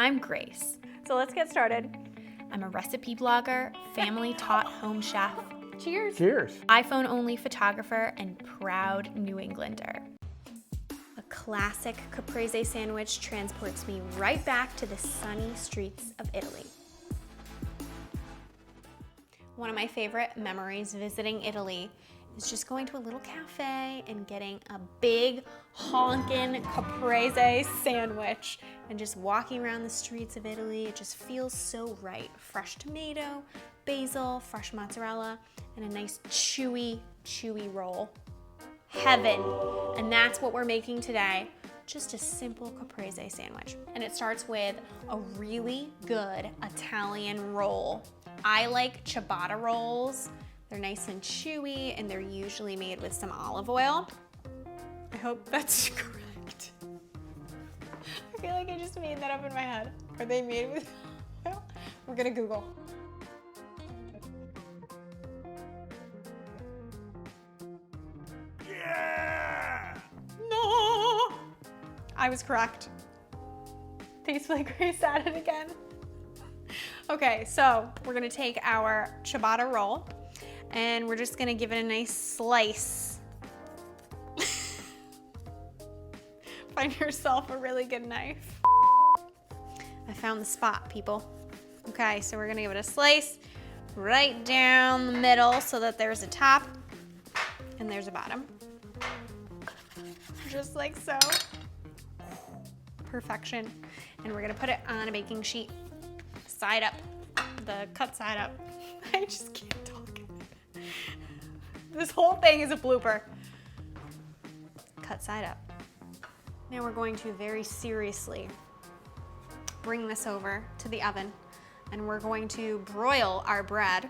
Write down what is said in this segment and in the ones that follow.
I'm Grace. So let's get started. I'm a recipe blogger, family-taught home chef, Cheers. Cheers. iPhone-only photographer, and proud New Englander. A classic Caprese sandwich transports me right back to the sunny streets of Italy. One of my favorite memories visiting Italy is just going to a little cafe and getting a big honkin' Caprese sandwich and just walking around the streets of Italy. It just feels so right. Fresh tomato, basil, fresh mozzarella, and a nice chewy roll. Heaven. And that's what we're making today. Just a simple Caprese sandwich. And it starts with a really good Italian roll. I like ciabatta rolls. They're nice and chewy, and they're usually made with some olive oil. I hope that's correct. I feel like I just made that up in my head. Are they made with oil? We're gonna Google. Yeah! No! I was correct. Tastefully Grace at it again. Okay, so we're gonna take our ciabatta roll and we're just gonna give it a nice slice. Find yourself a really good knife. I found the spot, people. Okay, so we're gonna give it a slice right down the middle so that there's a top and there's a bottom. Just like so. Perfection. And we're gonna put it on a baking sheet, side up, the cut side up. I just can't talk. This whole thing is a blooper. Cut side up. Now we're going to very seriously bring this over to the oven, and we're going to broil our bread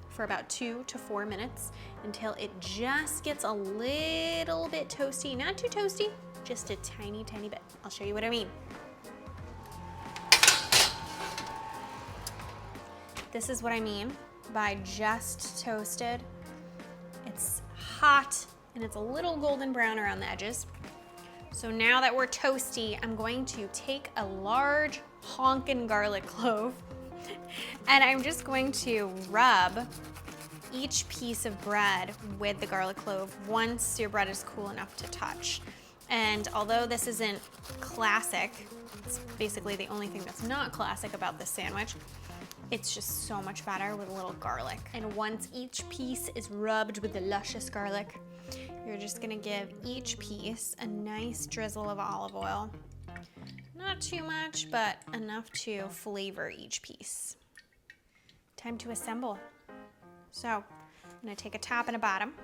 for about 2 to 4 minutes until it just gets a little bit toasty. Not too toasty, just a tiny bit. I'll show you what I mean. This is what I mean by just toasted. It's hot and it's a little golden brown around the edges. So now that we're toasty, I'm going to take a large honkin' garlic clove and I'm just going to rub each piece of bread with the garlic clove once your bread is cool enough to touch. And although this isn't classic, it's basically the only thing that's not classic about this sandwich, it's just so much better with a little garlic. And once each piece is rubbed with the luscious garlic, you're just gonna give each piece a nice drizzle of olive oil. Not too much, but enough to flavor each piece. Time to assemble. So I'm gonna take a top and a bottom,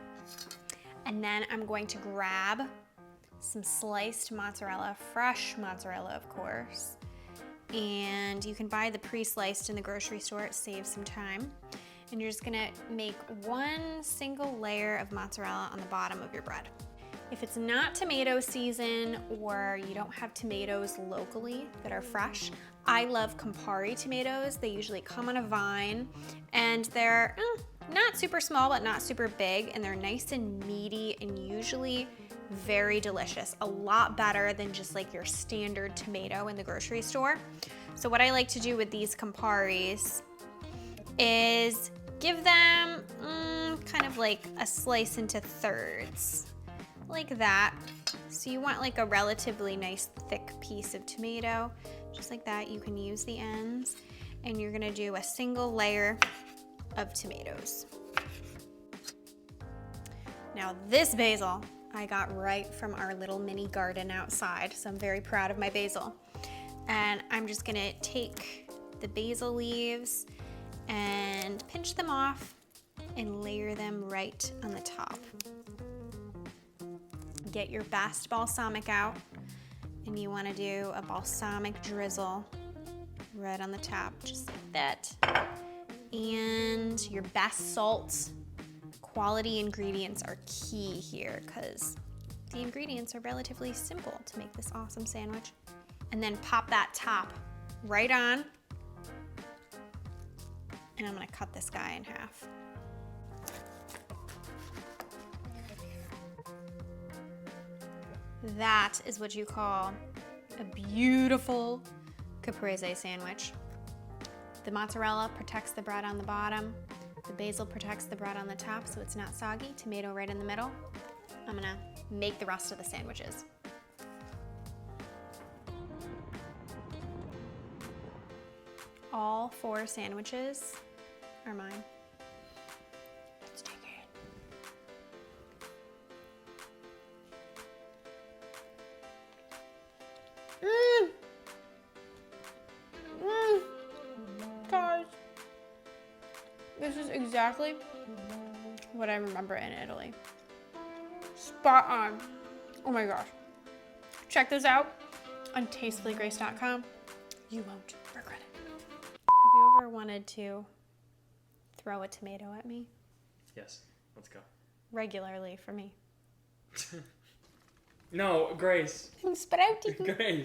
and then I'm going to grab some sliced mozzarella, fresh mozzarella of course, and you can buy the pre-sliced in the grocery store. It saves some time. And you're just gonna make one single layer of mozzarella on the bottom of your bread. If it's not tomato season or you don't have tomatoes locally that are fresh, I love Campari tomatoes. They usually come on a vine and they're not super small but not super big, and they're nice and meaty and usually very delicious. A lot better than just like your standard tomato in the grocery store. So what I like to do with these Camparis is give them kind of like a slice into thirds, like that. So you want like a relatively nice thick piece of tomato, just like that. You can use the ends, and you're gonna do a single layer of tomatoes. Now this basil I got right from our little mini garden outside, so I'm very proud of my basil. And I'm just gonna take the basil leaves and pinch them off and layer them right on the top. Get your best balsamic out, and you wanna do a balsamic drizzle right on the top, just like that. And your best salt. Quality ingredients are key here because the ingredients are relatively simple to make this awesome sandwich. And then pop that top right on. And I'm gonna cut this guy in half. That is what you call a beautiful Caprese sandwich. The mozzarella protects the bread on the bottom. The basil protects the bread on the top so it's not soggy. Tomato right in the middle. I'm gonna make the rest of the sandwiches. All 4 sandwiches are mine. Let's take it. Guys, this is exactly what I remember in Italy. Spot on. Oh my gosh. Check this out on tastefullygrace.com. You won't regret it. Have you ever wanted to throw a tomato at me? Yes, let's go. Regularly for me. No, Grace. Sprouty. Grace.